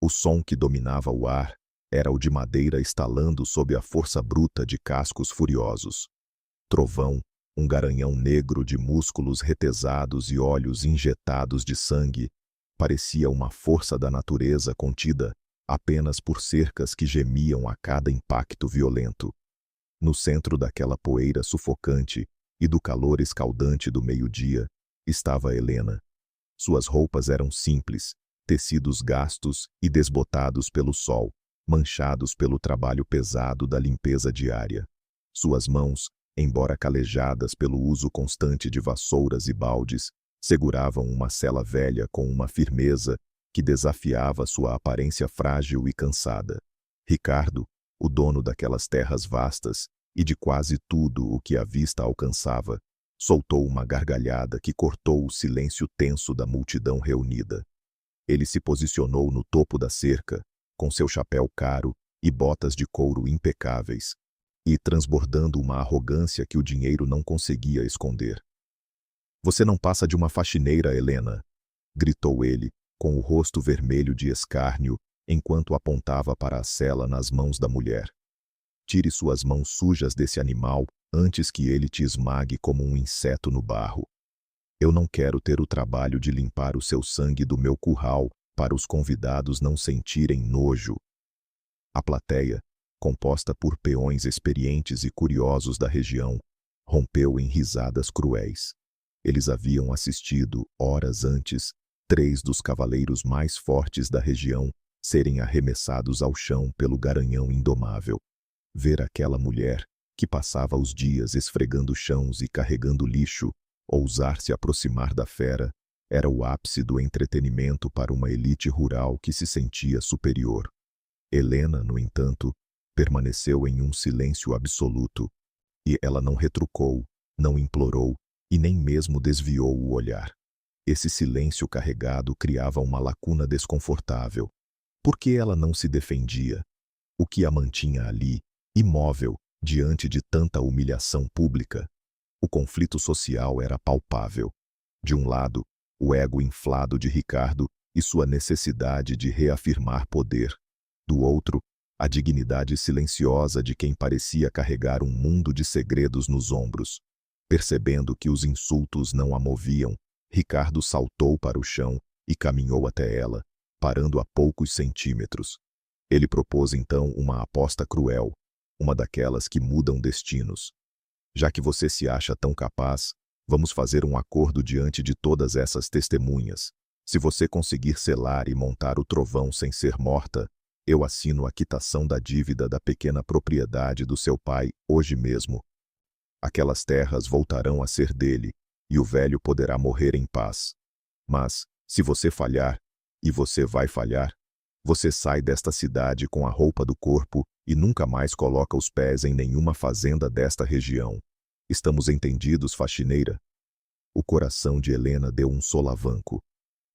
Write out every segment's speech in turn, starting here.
O som que dominava o ar era o de madeira estalando sob a força bruta de cascos furiosos. Trovão, um garanhão negro de músculos retesados e olhos injetados de sangue, parecia uma força da natureza contida apenas por cercas que gemiam a cada impacto violento. No centro daquela poeira sufocante e do calor escaldante do meio-dia, estava Helena. Suas roupas eram simples, tecidos gastos e desbotados pelo sol, manchados pelo trabalho pesado da limpeza diária. Suas mãos, embora calejadas pelo uso constante de vassouras e baldes, seguravam uma sela velha com uma firmeza que desafiava sua aparência frágil e cansada. Ricardo, o dono daquelas terras vastas e de quase tudo o que a vista alcançava, soltou uma gargalhada que cortou o silêncio tenso da multidão reunida. Ele se posicionou no topo da cerca, com seu chapéu caro e botas de couro impecáveis, e transbordando uma arrogância que o dinheiro não conseguia esconder. "Você não passa de uma faxineira, Helena", gritou ele, com o rosto vermelho de escárnio, enquanto apontava para a sela nas mãos da mulher. "Tire suas mãos sujas desse animal antes que ele te esmague como um inseto no barro. Eu não quero ter o trabalho de limpar o seu sangue do meu curral para os convidados não sentirem nojo." A plateia, composta por peões experientes e curiosos da região, rompeu em risadas cruéis. Eles haviam assistido, horas antes, 3 dos cavaleiros mais fortes da região serem arremessados ao chão pelo garanhão indomável. Ver aquela mulher, que passava os dias esfregando chãos e carregando lixo, ousar se aproximar da fera, era o ápice do entretenimento para uma elite rural que se sentia superior. Helena, no entanto, permaneceu em um silêncio absoluto, e ela não retrucou, não implorou e nem mesmo desviou o olhar. Esse silêncio carregado criava uma lacuna desconfortável. Por que ela não se defendia? O que a mantinha ali, imóvel, diante de tanta humilhação pública? O conflito social era palpável. De um lado, o ego inflado de Ricardo e sua necessidade de reafirmar poder. Do outro, a dignidade silenciosa de quem parecia carregar um mundo de segredos nos ombros. Percebendo que os insultos não a moviam, Ricardo saltou para o chão e caminhou até ela, parando a poucos centímetros. Ele propôs então uma aposta cruel, uma daquelas que mudam destinos. "Já que você se acha tão capaz, vamos fazer um acordo diante de todas essas testemunhas. Se você conseguir selar e montar o trovão sem ser morta, eu assino a quitação da dívida da pequena propriedade do seu pai hoje mesmo. Aquelas terras voltarão a ser dele, e o velho poderá morrer em paz. Mas, se você falhar, e você vai falhar, você sai desta cidade com a roupa do corpo e nunca mais coloca os pés em nenhuma fazenda desta região. Estamos entendidos, faxineira?" O coração de Helena deu um solavanco.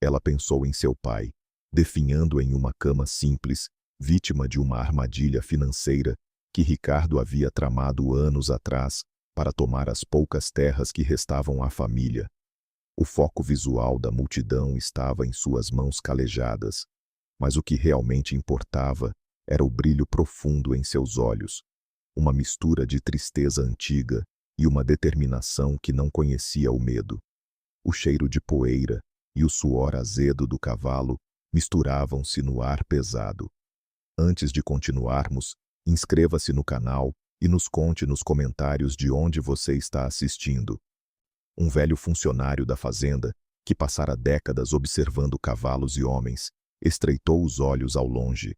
Ela pensou em seu pai, definhando em uma cama simples, vítima de uma armadilha financeira que Ricardo havia tramado anos atrás para tomar as poucas terras que restavam à família. O foco visual da multidão estava em suas mãos calejadas, mas o que realmente importava era o brilho profundo em seus olhos, uma mistura de tristeza antiga e uma determinação que não conhecia o medo. O cheiro de poeira e o suor azedo do cavalo misturavam-se no ar pesado. Antes de continuarmos, inscreva-se no canal e nos conte nos comentários de onde você está assistindo. Um velho funcionário da fazenda, que passara décadas observando cavalos e homens, estreitou os olhos ao longe.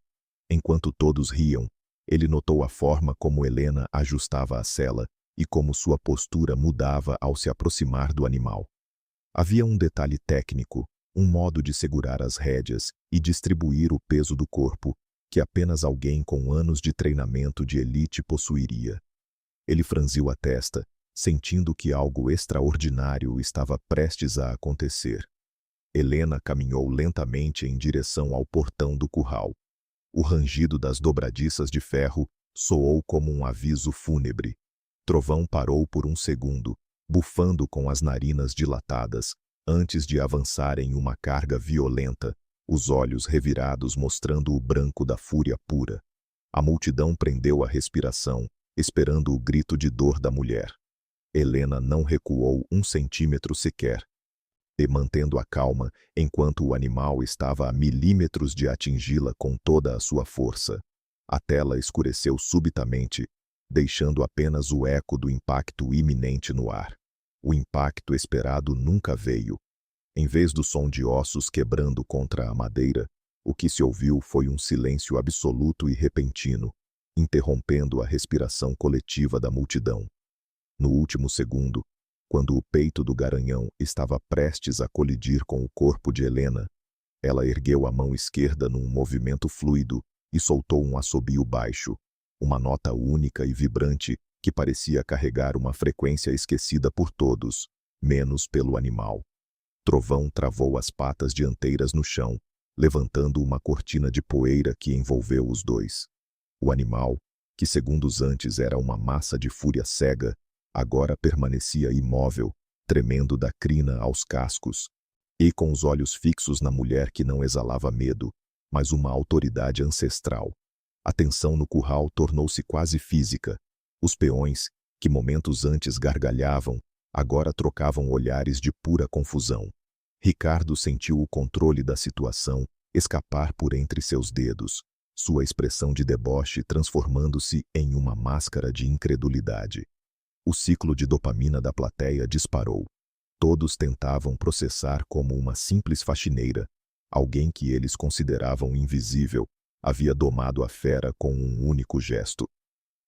Enquanto todos riam, ele notou a forma como Helena ajustava a sela e como sua postura mudava ao se aproximar do animal. Havia um detalhe técnico, um modo de segurar as rédeas e distribuir o peso do corpo, que apenas alguém com anos de treinamento de elite possuiria. Ele franziu a testa, sentindo que algo extraordinário estava prestes a acontecer. Helena caminhou lentamente em direção ao portão do curral. O rangido das dobradiças de ferro soou como um aviso fúnebre. Trovão parou por um segundo, bufando com as narinas dilatadas, antes de avançar em uma carga violenta, os olhos revirados mostrando o branco da fúria pura. A multidão prendeu a respiração, esperando o grito de dor da mulher. Helena não recuou 1 centímetro sequer, e mantendo a calma, enquanto o animal estava a milímetros de atingi-la com toda a sua força. A tela escureceu subitamente, deixando apenas o eco do impacto iminente no ar. O impacto esperado nunca veio. Em vez do som de ossos quebrando contra a madeira, o que se ouviu foi um silêncio absoluto e repentino, interrompendo a respiração coletiva da multidão. No último segundo, quando o peito do garanhão estava prestes a colidir com o corpo de Helena, ela ergueu a mão esquerda num movimento fluido e soltou um assobio baixo, uma nota única e vibrante que parecia carregar uma frequência esquecida por todos, menos pelo animal. Trovão travou as patas dianteiras no chão, levantando uma cortina de poeira que envolveu os dois. O animal, que segundos antes era uma massa de fúria cega, agora permanecia imóvel, tremendo da crina aos cascos, e com os olhos fixos na mulher que não exalava medo, mas uma autoridade ancestral. A tensão no curral tornou-se quase física. Os peões, que momentos antes gargalhavam, agora trocavam olhares de pura confusão. Ricardo sentiu o controle da situação escapar por entre seus dedos, sua expressão de deboche transformando-se em uma máscara de incredulidade. O ciclo de dopamina da plateia disparou. Todos tentavam processar como uma simples faxineira, alguém que eles consideravam invisível, havia domado a fera com um único gesto.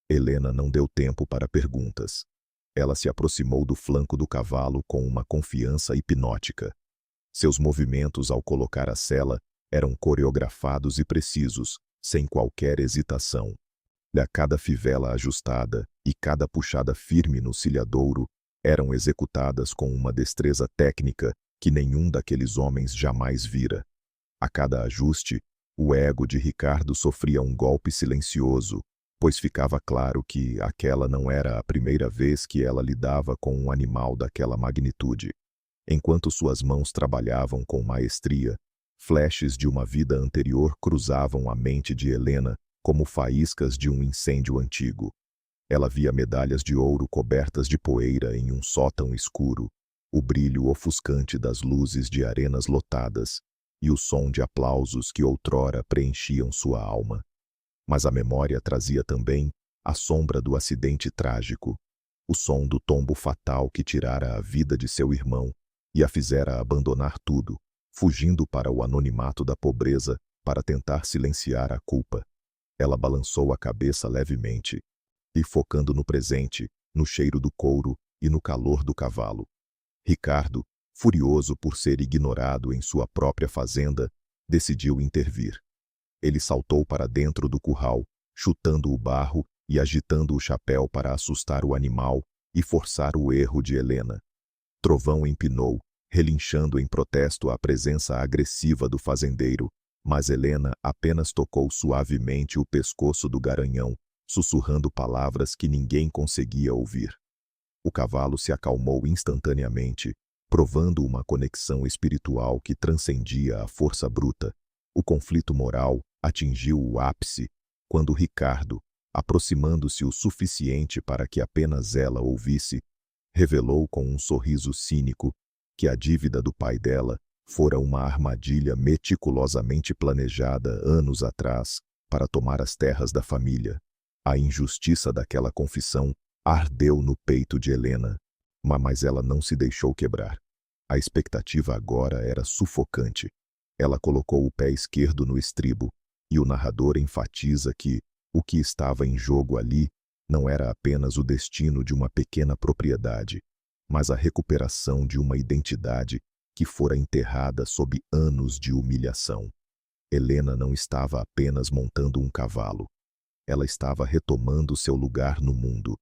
Helena não deu tempo para perguntas. Ela se aproximou do flanco do cavalo com uma confiança hipnótica. Seus movimentos ao colocar a sela eram coreografados e precisos, sem qualquer hesitação. A cada fivela ajustada e cada puxada firme no cilhadouro eram executadas com uma destreza técnica que nenhum daqueles homens jamais vira. A cada ajuste, o ego de Ricardo sofria um golpe silencioso, pois ficava claro que aquela não era a primeira vez que ela lidava com um animal daquela magnitude. Enquanto suas mãos trabalhavam com maestria, flashes de uma vida anterior cruzavam a mente de Helena como faíscas de um incêndio antigo. Ela via medalhas de ouro cobertas de poeira em um sótão escuro, o brilho ofuscante das luzes de arenas lotadas e o som de aplausos que outrora preenchiam sua alma. Mas a memória trazia também a sombra do acidente trágico, o som do tombo fatal que tirara a vida de seu irmão e a fizera abandonar tudo, fugindo para o anonimato da pobreza para tentar silenciar a culpa. Ela balançou a cabeça levemente e, focando no presente, no cheiro do couro e no calor do cavalo. Ricardo, furioso por ser ignorado em sua própria fazenda, decidiu intervir. Ele saltou para dentro do curral, chutando o barro e agitando o chapéu para assustar o animal e forçar o erro de Helena. Trovão empinou, relinchando em protesto à presença agressiva do fazendeiro, mas Helena apenas tocou suavemente o pescoço do garanhão, sussurrando palavras que ninguém conseguia ouvir. O cavalo se acalmou instantaneamente, provando uma conexão espiritual que transcendia a força bruta. O conflito moral atingiu o ápice quando Ricardo, aproximando-se o suficiente para que apenas ela ouvisse, revelou com um sorriso cínico que a dívida do pai dela fora uma armadilha meticulosamente planejada anos atrás para tomar as terras da família. A injustiça daquela confissão ardeu no peito de Helena, mas ela não se deixou quebrar. A expectativa agora era sufocante. Ela colocou o pé esquerdo no estribo, e o narrador enfatiza que o que estava em jogo ali não era apenas o destino de uma pequena propriedade, mas a recuperação de uma identidade que fora enterrada sob anos de humilhação. Helena não estava apenas montando um cavalo. Ela estava retomando seu lugar no mundo.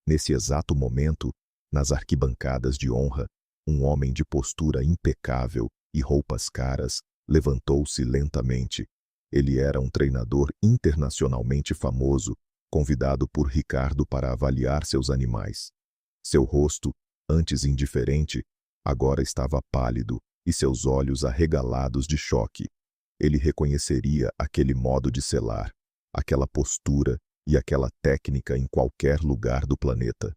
Nesse exato momento, nas arquibancadas de honra, um homem de postura impecável e roupas caras levantou-se lentamente. Ele era um treinador internacionalmente famoso, convidado por Ricardo para avaliar seus animais. Seu rosto, antes indiferente, agora estava pálido e seus olhos arregalados de choque. Ele reconheceria aquele modo de selar, aquela postura e aquela técnica em qualquer lugar do planeta.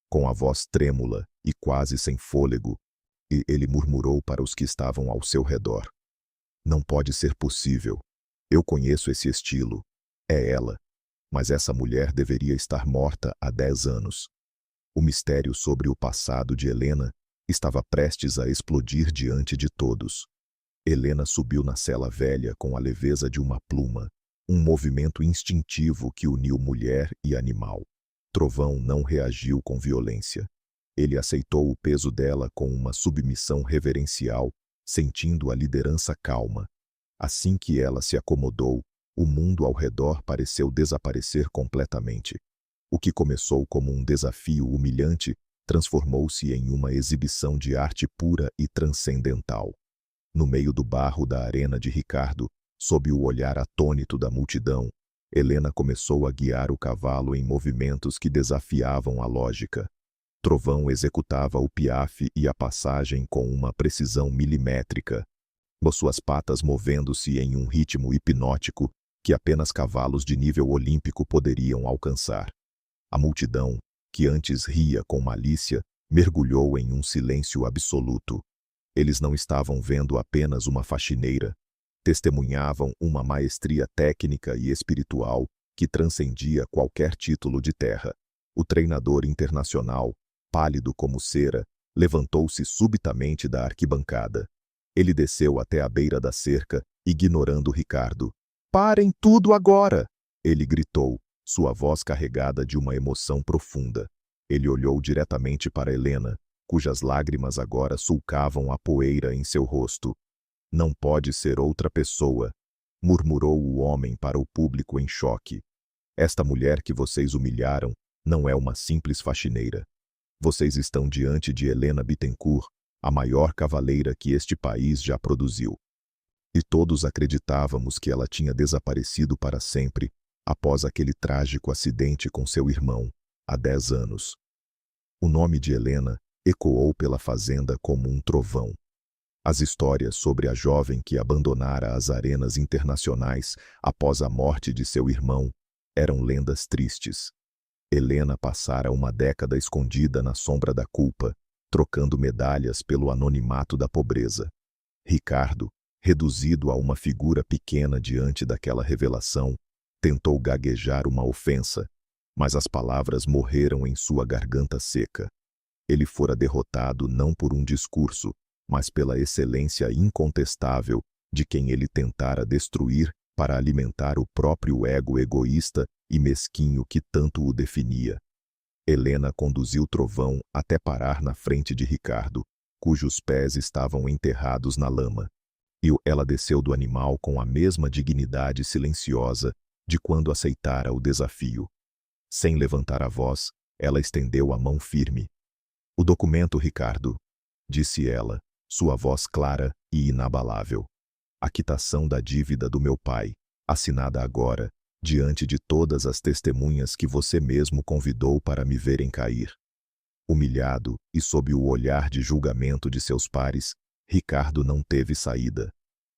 Com a voz trêmula e quase sem fôlego, ele murmurou para os que estavam ao seu redor: "Não pode ser possível. Eu conheço esse estilo. É ela. Mas essa mulher deveria estar morta há 10 anos." O mistério sobre o passado de Helena estava prestes a explodir diante de todos. Helena subiu na cela velha com a leveza de uma pluma, um movimento instintivo que uniu mulher e animal. Trovão não reagiu com violência. Ele aceitou o peso dela com uma submissão reverencial, sentindo a liderança calma. Assim que ela se acomodou, o mundo ao redor pareceu desaparecer completamente. O que começou como um desafio humilhante transformou-se em uma exibição de arte pura e transcendental. No meio do barro da arena de Ricardo, sob o olhar atônito da multidão, Helena começou a guiar o cavalo em movimentos que desafiavam a lógica. Trovão executava o piaffe e a passagem com uma precisão milimétrica, suas patas movendo-se em um ritmo hipnótico que apenas cavalos de nível olímpico poderiam alcançar. A multidão, que antes ria com malícia, mergulhou em um silêncio absoluto. Eles não estavam vendo apenas uma faxineira. Testemunhavam uma maestria técnica e espiritual que transcendia qualquer título de terra. O treinador internacional, pálido como cera, levantou-se subitamente da arquibancada. Ele desceu até a beira da cerca, ignorando Ricardo. "Parem tudo agora!" ele gritou, sua voz carregada de uma emoção profunda. Ele olhou diretamente para Helena, cujas lágrimas agora sulcavam a poeira em seu rosto. "Não pode ser outra pessoa", murmurou o homem para o público em choque. "Esta mulher que vocês humilharam não é uma simples faxineira. Vocês estão diante de Helena Bittencourt, a maior cavaleira que este país já produziu." E todos acreditávamos que ela tinha desaparecido para sempre, após aquele trágico acidente com seu irmão, há 10 anos. O nome de Helena ecoou pela fazenda como um trovão. As histórias sobre a jovem que abandonara as arenas internacionais após a morte de seu irmão eram lendas tristes. Helena passara uma década escondida na sombra da culpa, trocando medalhas pelo anonimato da pobreza. Ricardo, reduzido a uma figura pequena diante daquela revelação, tentou gaguejar uma ofensa, mas as palavras morreram em sua garganta seca. Ele fora derrotado não por um discurso, mas pela excelência incontestável de quem ele tentara destruir para alimentar o próprio ego egoísta e mesquinho que tanto o definia. Helena conduziu Trovão até parar na frente de Ricardo, cujos pés estavam enterrados na lama. E ela desceu do animal com a mesma dignidade silenciosa de quando aceitara o desafio. Sem levantar a voz, ela estendeu a mão firme. "O documento, Ricardo", disse ela, sua voz clara e inabalável. "A quitação da dívida do meu pai, assinada agora, diante de todas as testemunhas que você mesmo convidou para me verem cair." Humilhado e sob o olhar de julgamento de seus pares, Ricardo não teve saída.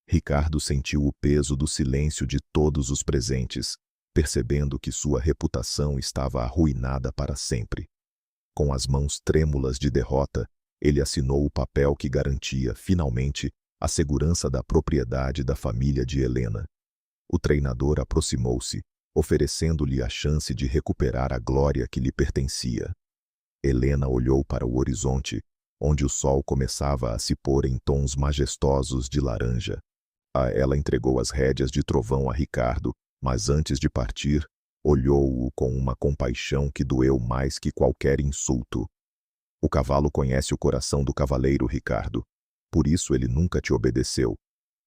Ricardo sentiu o peso do silêncio de todos os presentes, percebendo que sua reputação estava arruinada para sempre. Com as mãos trêmulas de derrota, ele assinou o papel que garantia, finalmente, a segurança da propriedade da família de Helena. O treinador aproximou-se, oferecendo-lhe a chance de recuperar a glória que lhe pertencia. Helena olhou para o horizonte, onde o sol começava a se pôr em tons majestosos de laranja. Ela entregou as rédeas de Trovão a Ricardo, mas antes de partir, olhou-o com uma compaixão que doeu mais que qualquer insulto. "O cavalo conhece o coração do cavaleiro, Ricardo. Por isso ele nunca te obedeceu.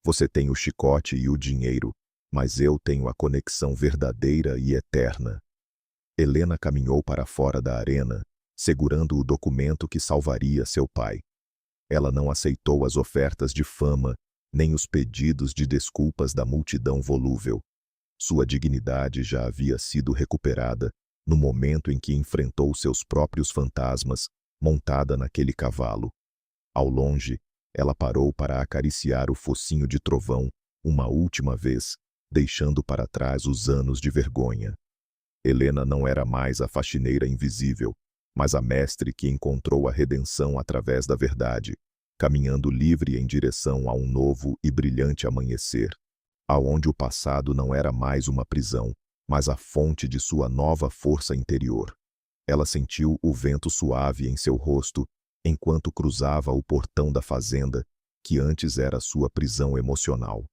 Você tem o chicote e o dinheiro, mas eu tenho a conexão verdadeira e eterna." Helena caminhou para fora da arena, segurando o documento que salvaria seu pai. Ela não aceitou as ofertas de fama, nem os pedidos de desculpas da multidão volúvel. Sua dignidade já havia sido recuperada no momento em que enfrentou seus próprios fantasmas, montada naquele cavalo. Ao longe, ela parou para acariciar o focinho de Trovão, uma última vez, deixando para trás os anos de vergonha. Helena não era mais a faxineira invisível, mas a mestre que encontrou a redenção através da verdade, caminhando livre em direção a um novo e brilhante amanhecer, aonde o passado não era mais uma prisão, mas a fonte de sua nova força interior. Ela sentiu o vento suave em seu rosto enquanto cruzava o portão da fazenda, que antes era sua prisão emocional.